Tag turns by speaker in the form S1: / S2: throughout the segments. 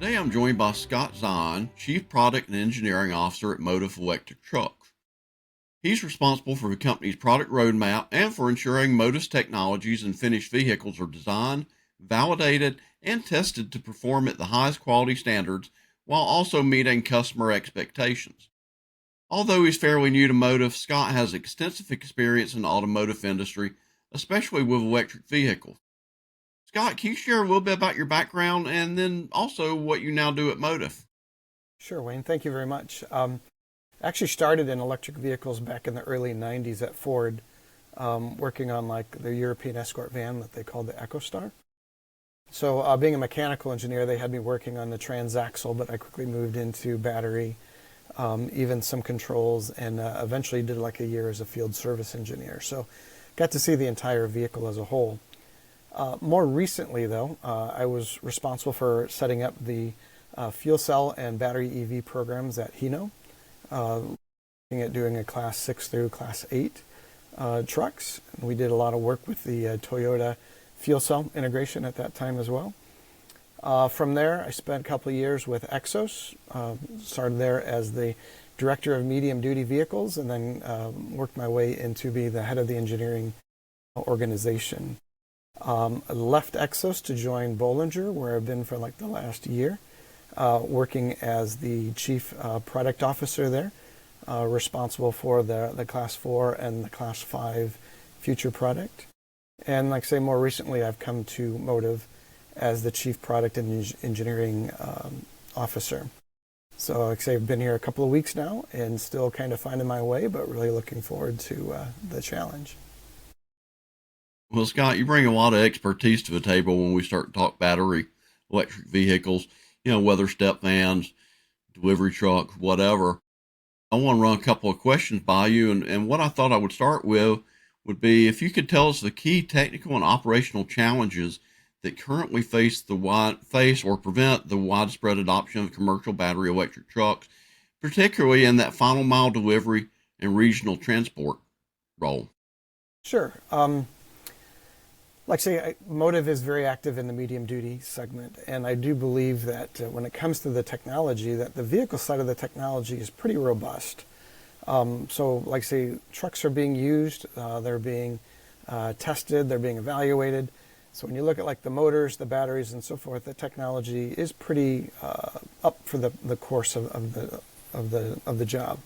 S1: Today I'm joined by Scott Zahn, Chief Product and Engineering Officer at Motiv Electric Trucks. He's responsible for the company's product roadmap and for ensuring Motiv's technologies and finished vehicles are designed, validated, and tested to perform at the highest quality standards while also meeting customer expectations. Although he's fairly new to Motiv, Scott has extensive experience in the automotive industry, especially with electric vehicles. Scott, can you share a little bit about your background and then also what you now do at Motiv?
S2: Sure, Wayne. Thank you very much. Actually started in electric vehicles back in the early 90s at Ford, working on like the European escort van that they called the EcoStar. So being a mechanical engineer, they had me working on the transaxle, but I quickly moved into battery, even some controls, and eventually did like a year as a field service engineer. So got to see the entire vehicle as a whole. More recently, though, I was responsible for setting up the fuel cell and battery EV programs at Hino, looking at doing a Class 6 through Class 8 trucks. We did a lot of work with the Toyota fuel cell integration at that time as well. From there, I spent a couple of years with Xos, started there as the director of medium-duty vehicles, and then worked my way into be the head of the engineering organization. I left Xos to join Bollinger, where I've been for like the last year, working as the chief product officer there, responsible for the Class 4 and the Class 5 future product. And like I say, more recently, I've come to Motiv as the chief product and engineering officer. So like I say, I've been here a couple of weeks now and still kind of finding my way, but really looking forward to the challenge.
S1: Well, Scott, you bring a lot of expertise to the table when we start to talk battery electric vehicles, whether step vans, delivery trucks, whatever. I want to run a couple of questions by you. And what I thought I would start with would be if you could tell us the key technical and operational challenges that currently face or prevent the widespread adoption of commercial battery electric trucks, particularly in that final mile delivery and regional transport role.
S2: Sure. Like I say, Motiv is very active in the medium-duty segment, and I do believe that when it comes to the technology, that the vehicle side of the technology is pretty robust. So, like I say, trucks are being used, they're being tested, they're being evaluated. So when you look at like the motors, the batteries, and so forth, the technology is pretty up for the course of the job.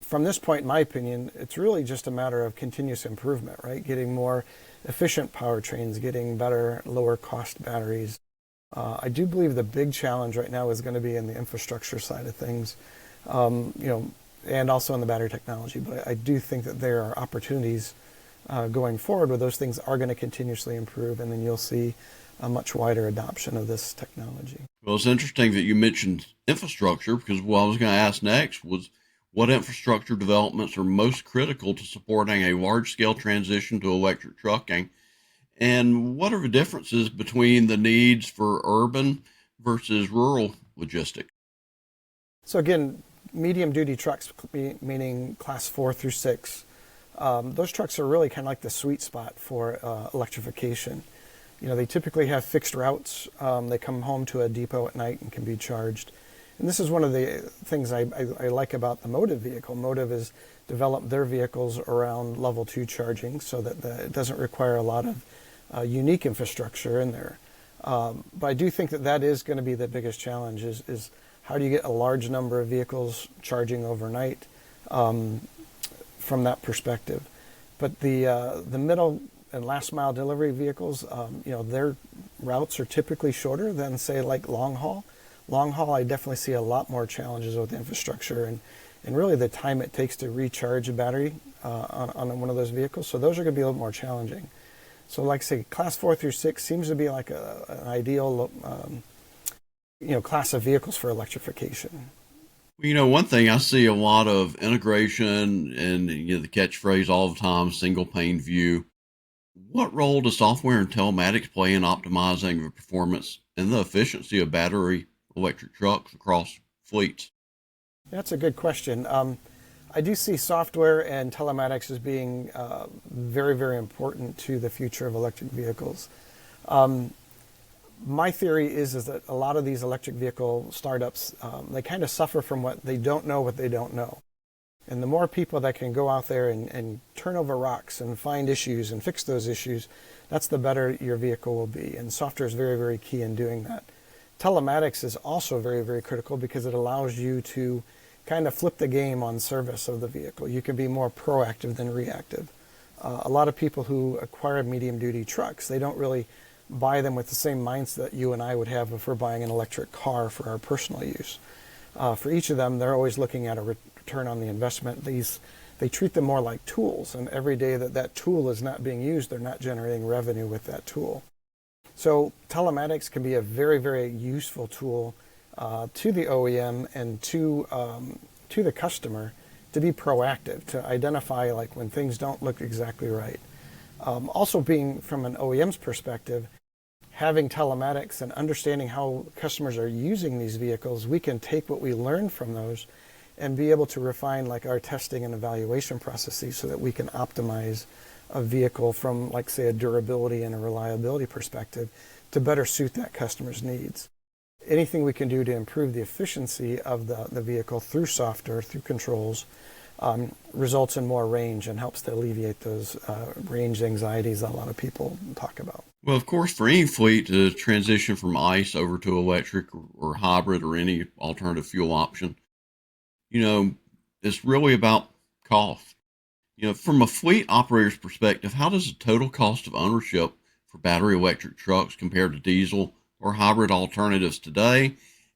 S2: From this point, in my opinion, it's really just a matter of continuous improvement, right? Getting more efficient powertrains, getting better, lower cost batteries. I do believe the big challenge right now is going to be in the infrastructure side of things, and also in the battery technology. But I do think that there are opportunities going forward where those things are going to continuously improve, and then you'll see a much wider adoption of this technology.
S1: Well, it's interesting that you mentioned infrastructure because what I was going to ask next was what infrastructure developments are most critical to supporting a large-scale transition to electric trucking, and what are the differences between the needs for urban versus rural logistics?
S2: So again, medium-duty trucks, meaning Class 4 through 6, those trucks are really kind of like the sweet spot for electrification. They typically have fixed routes. They come home to a depot at night and can be charged. And this is one of the things I like about the Motiv vehicle. Motiv has developed their vehicles around level 2 charging so that it doesn't require a lot of unique infrastructure in there. But I do think that is going to be the biggest challenge is how do you get a large number of vehicles charging overnight from that perspective. But the middle and last mile delivery vehicles, their routes are typically shorter than, say, like long haul. Long haul, I definitely see a lot more challenges with infrastructure and really the time it takes to recharge a battery on one of those vehicles. So those are going to be a little more challenging. So like I say, Class 4 through 6 seems to be like an ideal class of vehicles for electrification.
S1: One thing I see a lot of integration and the catchphrase all the time, single pane view. What role does software and telematics play in optimizing the performance and the efficiency of battery electric trucks across fleets?
S2: That's a good question. I do see software and telematics as being very, very important to the future of electric vehicles. My theory is that a lot of these electric vehicle startups, they kind of suffer from what they don't know. And the more people that can go out there and turn over rocks and find issues and fix those issues, that's the better your vehicle will be. And software is very, very key in doing that. Telematics is also very, very critical because it allows you to kind of flip the game on service of the vehicle. You can be more proactive than reactive. A lot of people who acquire medium-duty trucks, they don't really buy them with the same mindset you and I would have if we're buying an electric car for our personal use. For each of them, they're always looking at a return on the investment. They treat them more like tools, and every day that tool is not being used, they're not generating revenue with that tool. So telematics can be a very, very useful tool to the OEM and to the customer to be proactive, to identify like when things don't look exactly right. Also being from an OEM's perspective, having telematics and understanding how customers are using these vehicles, we can take what we learn from those and be able to refine like our testing and evaluation processes so that we can optimize a vehicle from like say a durability and a reliability perspective to better suit that customer's needs. Anything we can do to improve the efficiency of the vehicle through software, through controls, results in more range and helps to alleviate those range anxieties that a lot of people talk about.
S1: Well, of course, for any fleet to transition from ICE over to electric or hybrid or any alternative fuel option, it's really about cost. From a fleet operator's perspective, how does the total cost of ownership for battery electric trucks compare to diesel or hybrid alternatives today?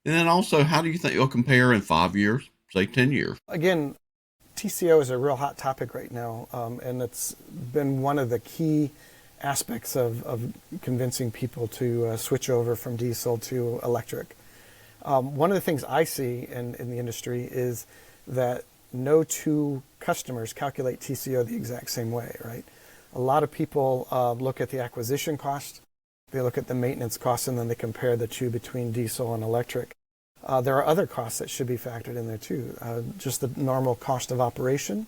S1: And then also, how do you think it'll compare in 5 years, say 10 years?
S2: Again, TCO is a real hot topic right now, and it's been one of the key aspects of convincing people to switch over from diesel to electric. One of the things I see in the industry is that no two customers calculate TCO the exact same way, right? A lot of people look at the acquisition cost, they look at the maintenance cost, and then they compare the two between diesel and electric. There are other costs that should be factored in there too, just the normal cost of operation,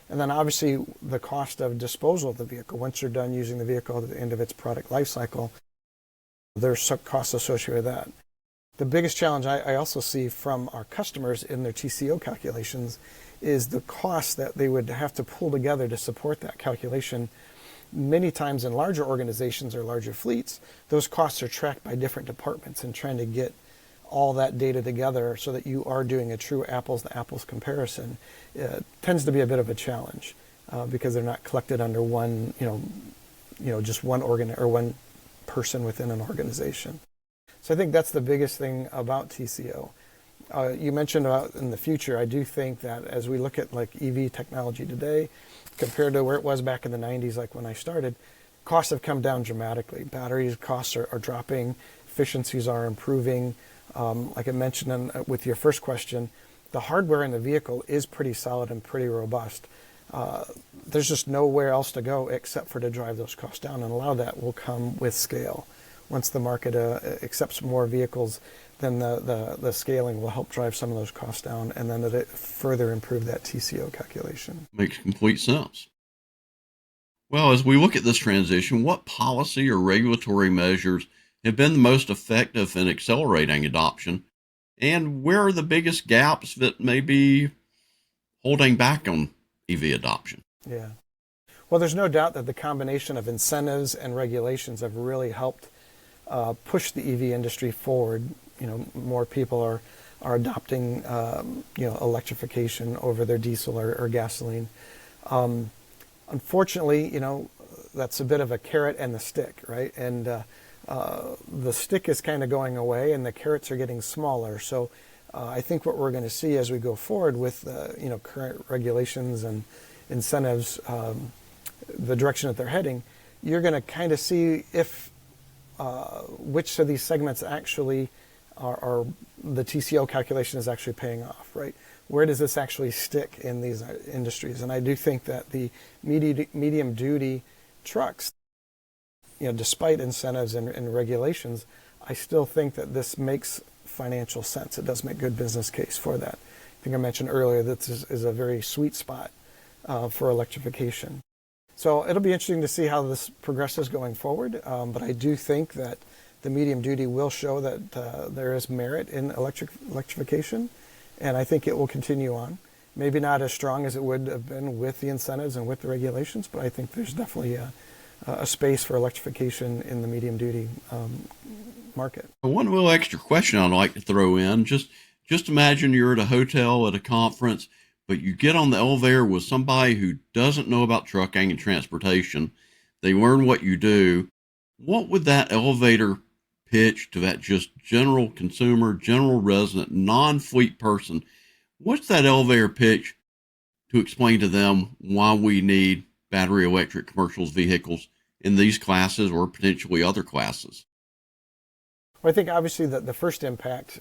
S2: and then obviously the cost of disposal of the vehicle. Once you're done using the vehicle at the end of its product life cycle, there's costs associated with that. The biggest challenge I also see from our customers in their TCO calculations is the cost that they would have to pull together to support that calculation. Many times in larger organizations or larger fleets, those costs are tracked by different departments, and trying to get all that data together so that you are doing a true apples to apples comparison tends to be a bit of a challenge because they're not collected under one, just one organ or one person within an organization. So I think that's the biggest thing about TCO. You mentioned about in the future, I do think that as we look at like EV technology today, compared to where it was back in the 90s, like when I started, costs have come down dramatically. Batteries costs are dropping, efficiencies are improving. Like I mentioned with your first question, the hardware in the vehicle is pretty solid and pretty robust. There's just nowhere else to go except for to drive those costs down, and a lot of that will come with scale. Once the market accepts more vehicles, then the scaling will help drive some of those costs down, and then it further improve that TCO calculation.
S1: Makes complete sense. Well, as we look at this transition, what policy or regulatory measures have been the most effective in accelerating adoption, and where are the biggest gaps that may be holding back on EV adoption?
S2: Yeah. Well, there's no doubt that the combination of incentives and regulations have really helped push the EV industry forward. More people are adopting, electrification over their diesel or gasoline. Unfortunately, that's a bit of a carrot and the stick, right? And the stick is kind of going away, and the carrots are getting smaller. So I think what we're going to see as we go forward with current regulations and incentives, the direction that they're heading, you're going to kind of see if which of these segments actually are the TCO calculation is actually paying off, right? Where does this actually stick in these industries? And I do think that the medium duty trucks, despite incentives and regulations, I still think that this makes financial sense. It does make good business case for that. I think I mentioned earlier that this is a very sweet spot for electrification. So it'll be interesting to see how this progresses going forward. But I do think that the medium duty will show that there is merit in electrification, and I think it will continue on. Maybe not as strong as it would have been with the incentives and with the regulations, but I think there's definitely a space for electrification in the medium duty market.
S1: One little extra question I'd like to throw in. Just imagine you're at a hotel at a conference, but you get on the elevator with somebody who doesn't know about trucking and transportation. They learn what you do. What would that elevator pitch to that just general consumer, general resident, non-fleet person? What's that elevator pitch to explain to them why we need battery electric commercial vehicles in these classes or potentially other classes?
S2: Well, I think obviously that the first impact,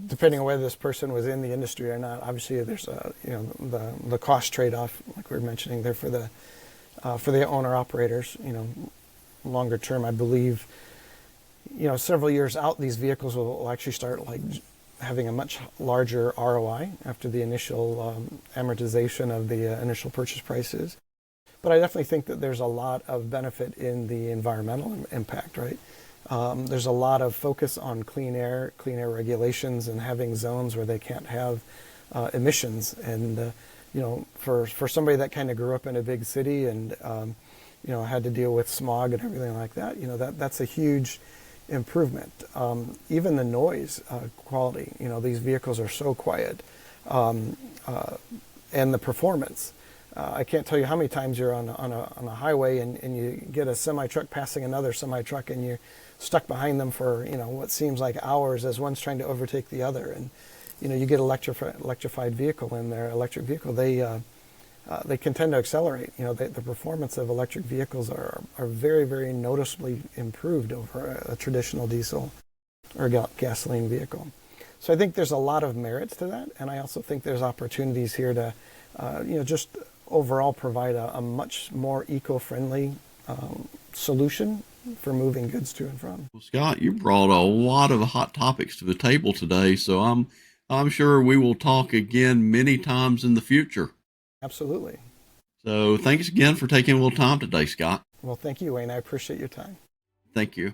S2: depending on whether this person was in the industry or not, obviously there's the cost trade-off, like we were mentioning there for the owner operators. Longer term, I believe, several years out, these vehicles will actually start like having a much larger ROI after the initial amortization of the initial purchase prices. But I definitely think that there's a lot of benefit in the environmental impact, right? There's a lot of focus on clean air regulations, and having zones where they can't have emissions. And for somebody that kind of grew up in a big city and had to deal with smog and everything like that, that's a huge improvement. Even the noise quality, these vehicles are so quiet, and the performance. I can't tell you how many times you're on a highway and you get a semi-truck passing another semi-truck, and you're stuck behind them for what seems like hours as one's trying to overtake the other. And you get electrified vehicle in their electric vehicle, they can tend to accelerate. The performance of electric vehicles are very, very noticeably improved over a traditional diesel or gasoline vehicle. So I think there's a lot of merits to that, and I also think there's opportunities here to just overall provide a much more eco-friendly solution for moving goods to and from.
S1: Well, Scott, you brought a lot of hot topics to the table today, so I'm sure we will talk again many times in the future.
S2: Absolutely.
S1: So thanks again for taking a little time today, Scott.
S2: Well, thank you, Wayne. I appreciate your time.
S1: Thank you.